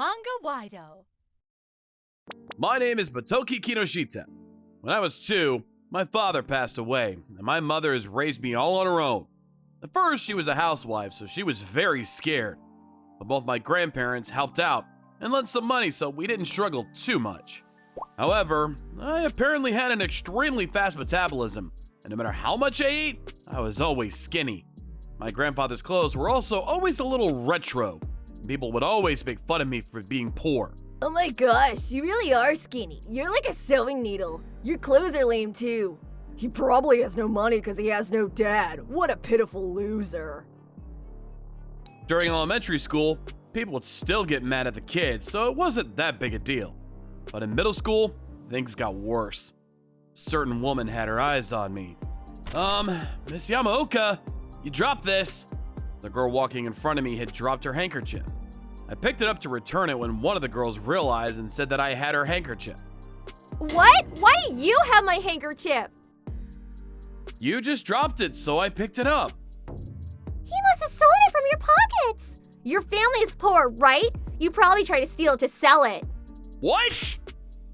Manga-Waido. My name is Motoki Kinoshita. When I was 2, my father passed away, and my mother has raised me all on her own. At first, she was a housewife, so she was very scared. But both my grandparents helped out and lent some money, so we didn't struggle too much. However, I apparently had an extremely fast metabolism, and no matter how much I ate, I was always skinny. My grandfather's clothes were also always a little retro. People would always make fun of me for being poor. Oh my gosh, you really are skinny. You're like a sewing needle. Your clothes are lame too. He probably has no money because he has no dad. What a pitiful loser. During elementary school, people would still get mad at the kids, so it wasn't that big a deal. But in middle school, things got worse. A certain woman had her eyes on me. Miss Yamaoka, you dropped this. The girl walking in front of me had dropped her handkerchief. I picked it up to return it when one of the girls realized and said that I had her handkerchief. What? Why do you have my handkerchief? You just dropped it, so I picked it up. He must have stolen it from your pockets. Your family is poor, right? You probably tried to steal it to sell it. What?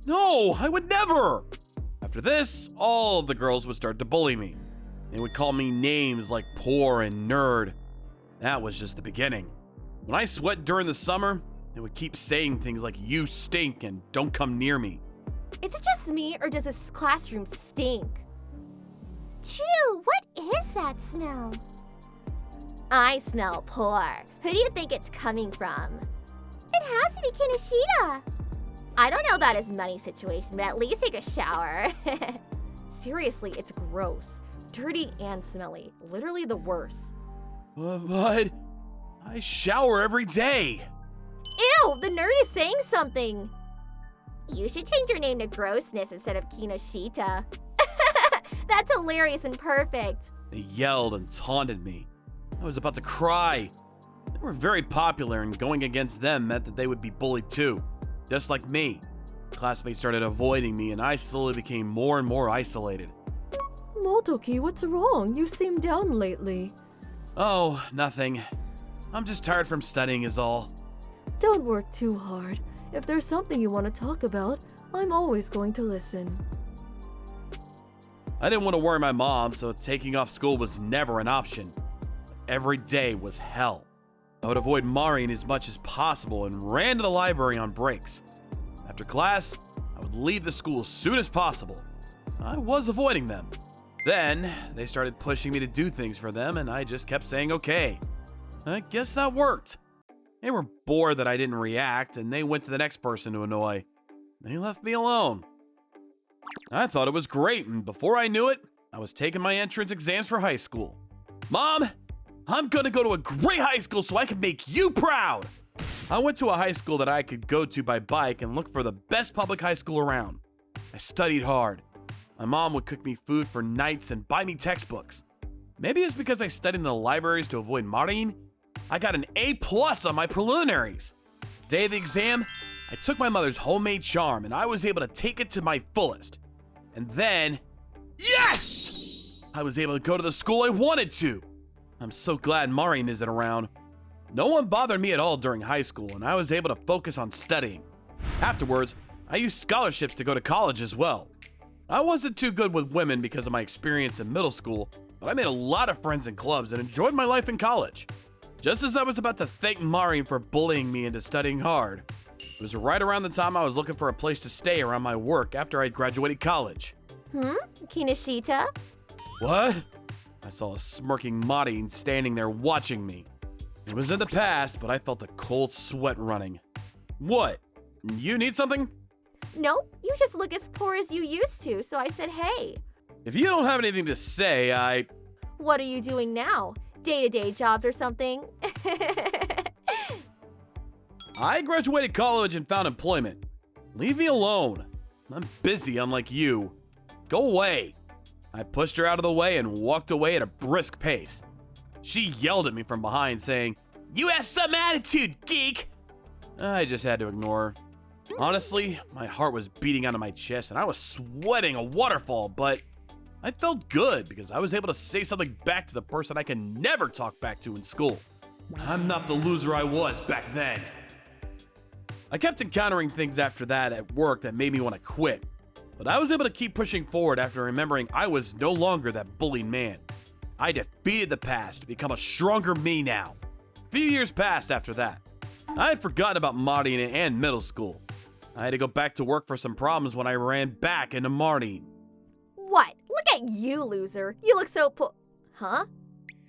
No, I would never. After this, all of the girls would start to bully me. They would call me names like poor and nerd. That was just the beginning. When I sweat during the summer, they would keep saying things like, "You stink," and "Don't come near me." Is it just me or does this classroom stink? True, what is that smell? I smell poor. Who do you think it's coming from? It has to be Kinoshita. I don't know about his money situation, but at least take a shower. Seriously, it's gross. Dirty and smelly. Literally the worst. But I shower every day. Ew, the nerd is saying something. You should change your name to Grossness instead of Kinoshita. That's hilarious and perfect. They yelled and taunted me. I was about to cry. They were very popular, and going against them meant that they would be bullied too, just like me. Classmates started avoiding me, and I slowly became more and more isolated. Motoki, what's wrong? You seem down lately. Oh, nothing. I'm just tired from studying is all. Don't work too hard. If there's something you want to talk about, I'm always going to listen. I didn't want to worry my mom, so taking off school was never an option. Every day was hell. I would avoid Marin as much as possible and ran to the library on breaks. After class, I would leave the school as soon as possible. I was avoiding them. Then, they started pushing me to do things for them, and I just kept saying okay. I guess that worked. They were bored that I didn't react, and they went to the next person to annoy. They left me alone. I thought it was great, and before I knew it, I was taking my entrance exams for high school. Mom, I'm gonna go to a great high school so I can make you proud! I went to a high school that I could go to by bike and look for the best public high school around. I studied hard. My mom would cook me food for nights and buy me textbooks. Maybe it's because I studied in the libraries to avoid Marin. I got an A+ on my preliminaries. Day of the exam, I took my mother's homemade charm and I was able to take it to my fullest. And then, yes! I was able to go to the school I wanted to. I'm so glad Marin isn't around. No one bothered me at all during high school, and I was able to focus on studying. Afterwards, I used scholarships to go to college as well. I wasn't too good with women because of my experience in middle school, but I made a lot of friends in clubs and enjoyed my life in college. Just as I was about to thank Marin for bullying me into studying hard, it was right around the time I was looking for a place to stay around my work after I'd graduated college. Kinoshita? What? I saw a smirking Marin standing there watching me. It was in the past, but I felt a cold sweat running. What? You need something? Nope, you just look as poor as you used to, so I said hey. If you don't have anything to say, What are you doing now? Day-to-day jobs or something? I graduated college and found employment. Leave me alone. I'm busy, unlike you. Go away. I pushed her out of the way and walked away at a brisk pace. She yelled at me from behind, saying, "You have some attitude, geek!" I just had to ignore her. Honestly, my heart was beating out of my chest and I was sweating a waterfall, but I felt good because I was able to say something back to the person I can never talk back to in school. I'm not the loser I was back then. I kept encountering things after that at work that made me want to quit, but I was able to keep pushing forward after remembering I was no longer that bullied man. I defeated the past to become a stronger me now. A few years passed after that. I had forgotten about Marine and middle school. I had to go back to work for some problems when I ran back into Marine. What? Look at you, loser. You look so Huh?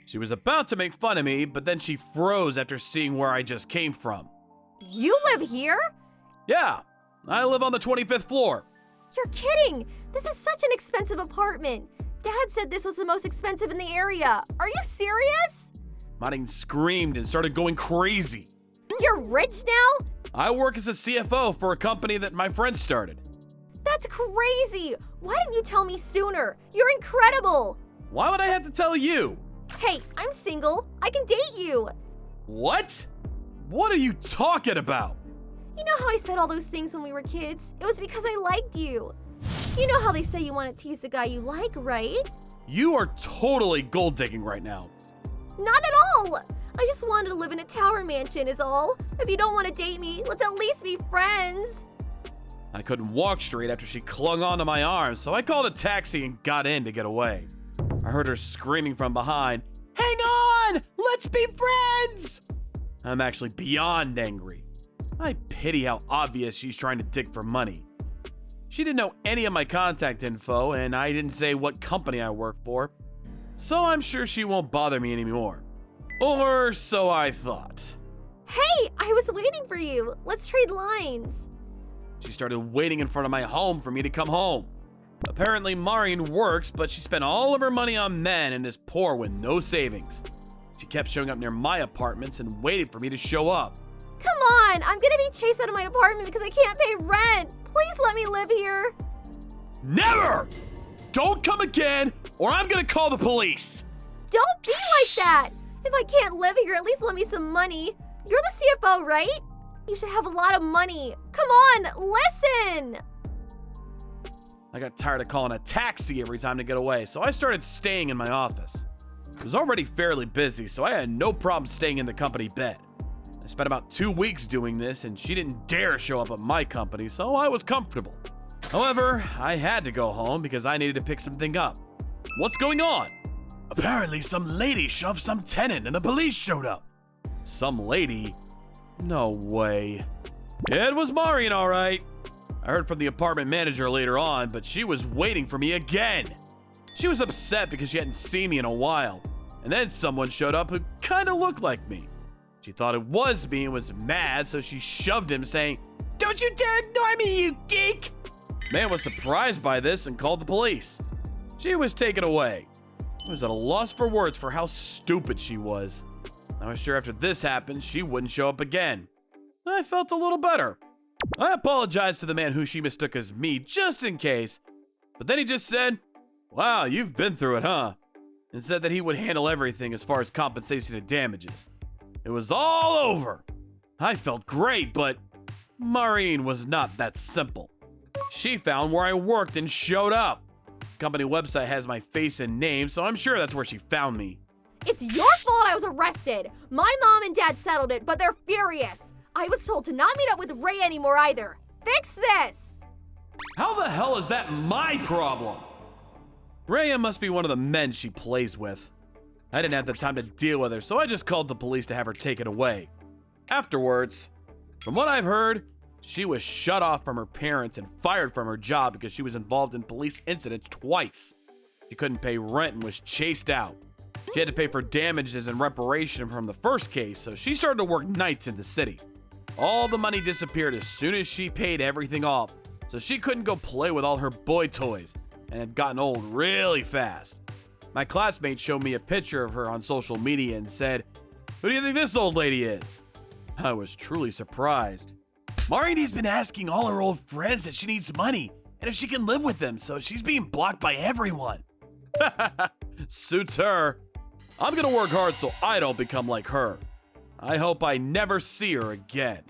She was about to make fun of me, but then she froze after seeing where I just came from. You live here? Yeah, I live on the 25th floor. You're kidding! This is such an expensive apartment. Dad said this was the most expensive in the area. Are you serious? Marine screamed and started going crazy. You're rich now? I work as a CFO for a company that my friend started. That's crazy! Why didn't you tell me sooner? You're incredible! Why would I have to tell you? Hey, I'm single. I can date you. What? What are you talking about? You know how I said all those things when we were kids? It was because I liked you. You know how they say you want to tease the guy you like, right? You are totally gold digging right now. Not at all! I just wanted to live in a tower mansion is all. If you don't want to date me, let's at least be friends. I couldn't walk straight after she clung onto my arm, so I called a taxi and got in to get away. I heard her screaming from behind, "Hang on! Let's be friends!" I'm actually beyond angry. I pity how obvious she's trying to dig for money. She didn't know any of my contact info, and I didn't say what company I work for, so I'm sure she won't bother me anymore. Or so I thought. Hey, I was waiting for you. Let's trade lines. She started waiting in front of my home for me to come home. Apparently, Marion works, but she spent all of her money on men and is poor with no savings. She kept showing up near my apartments and waited for me to show up. Come on, I'm gonna be chased out of my apartment because I can't pay rent. Please let me live here. Never! Don't come again, or I'm gonna call the police. Don't be like that. If I can't live here, at least let me some money. You're the CFO, right? You should have a lot of money. Come on, listen. I got tired of calling a taxi every time to get away, so I started staying in my office. It was already fairly busy, so I had no problem staying in the company bed. I spent about 2 weeks doing this, and she didn't dare show up at my company, so I was comfortable. However, I had to go home because I needed to pick something up. What's going on? Apparently, some lady shoved some tenant and the police showed up. Some lady? No way. It was Marion, all right. I heard from the apartment manager later on, but she was waiting for me again. She was upset because she hadn't seen me in a while, and then someone showed up who kind of looked like me. She thought it was me and was mad, so she shoved him, saying, "Don't you dare ignore me, you geek!" Man was surprised by this and called the police. She was taken away. I was at a loss for words for how stupid she was. I was sure after this happened, she wouldn't show up again. I felt a little better. I apologized to the man who she mistook as me just in case, but then he just said, "Wow, you've been through it, huh?" and said that he would handle everything as far as compensation and damages. It was all over. I felt great, but Maureen was not that simple. She found where I worked and showed up. The company website has my face and name, so I'm sure that's where she found me. It's your fault I was arrested. My mom and dad settled it, but they're furious. I was told to not meet up with Ray anymore either. Fix this! How the hell is that my problem? Rhea must be one of the men she plays with. I didn't have the time to deal with her, so I just called the police to have her taken away. Afterwards, from what I've heard, she was shut off from her parents and fired from her job because she was involved in police incidents twice. She couldn't pay rent and was chased out. She had to pay for damages and reparation from the first case, so she started to work nights in the city. All the money disappeared as soon as she paid everything off, so she couldn't go play with all her boy toys and had gotten old really fast. My classmates showed me a picture of her on social media and said, "Who do you think this old lady is?" I was truly surprised. Marnie's been asking all her old friends that she needs money and if she can live with them, so she's being blocked by everyone. Suits her. I'm gonna work hard so I don't become like her. I hope I never see her again.